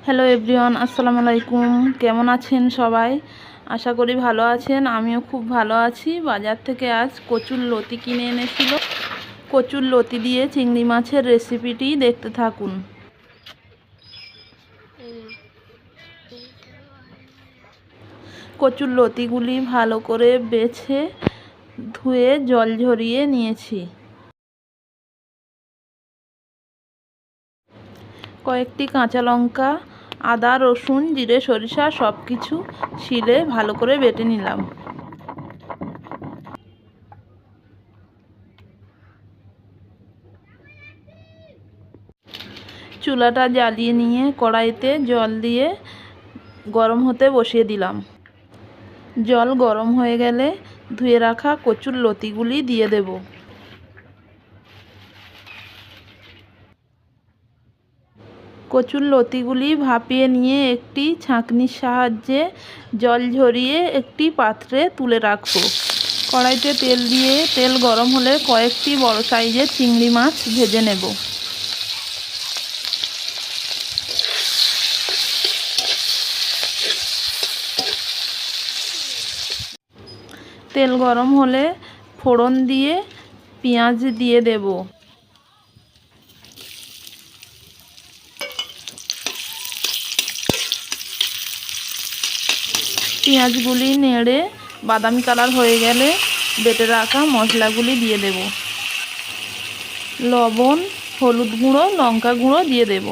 Hello everyone, আসসালামু আলাইকুম। কেমন আছেন সবাই? আশা করি ভালো আছেন। আমিও খুব ভালো আছি। বাজার থেকে আজ কচুর লতি কিনে এনেছিল। কচুর লতি দিয়ে চিংড়ি মাছের রেসিপিটি দেখতে থাকুন। কচুর লতিগুলি ভালো করে বেছে ধুয়ে জল ঝরিয়ে নিয়েছি। কয়েকটি কাঁচা লঙ্কা, আদা, রসুন, জিরে, সরিষা সব কিছু শিলে ভালো করে বেটে নিলাম। চুলাটা জ্বালিয়ে নিয়ে কড়াইতে জল দিয়ে গরম হতে বসিয়ে দিলাম। জল গরম হয়ে গেলে ধুয়ে রাখা কচুর লতিগুলি দিয়ে দেব। কচুর লতিগুলি ভাপিয়ে নিয়ে একটি ছাঁকনির সাহায্যে জল ঝরিয়ে একটি পাত্রে তুলে রাখবো। কড়াইতে তেল দিয়ে তেল গরম হলে কয়েকটি বড় সাইজের চিংড়ি মাছ ভেজে নেব। তেল গরম হলে ফোড়ন দিয়ে পেঁয়াজ দিয়ে দেব। পেঁয়াজগুলি নেড়ে বাদামি কালার হয়ে গেলে বেটে রাখা মশলাগুলি দিয়ে দেব। লবণ, হলুদ গুঁড়ো, লঙ্কা গুঁড়ো দিয়ে দেব।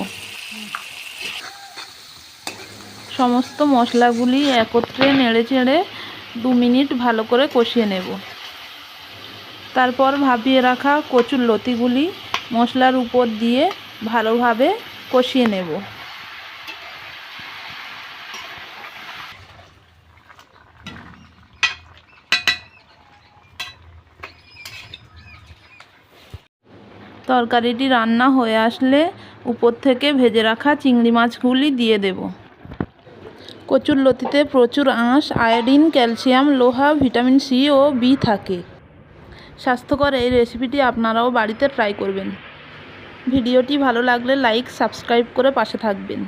সমস্ত মশলাগুলি একত্রে নেড়ে চেড়ে 2 মিনিট ভালো করে কষিয়ে নেব। তারপর ভাপিয়ে রাখা কচুর লতিগুলি মশলার উপর দিয়ে ভালোভাবে কষিয়ে নেব। তরকারিটি রান্না হয়ে আসলে উপর থেকে ভেজে রাখা চিংড়ি মাছগুলি দিয়ে দেব। কচুর লতিতে প্রচুর আঁশ, আয়োডিন, ক্যালসিয়াম, লোহা, ভিটামিন সি ও বি থাকে। স্বাস্থ্যকর এই রেসিপিটি আপনারাও বাড়িতে ট্রাই করবেন। ভিডিওটি ভালো লাগলে লাইক, সাবস্ক্রাইব করে পাশে থাকবেন।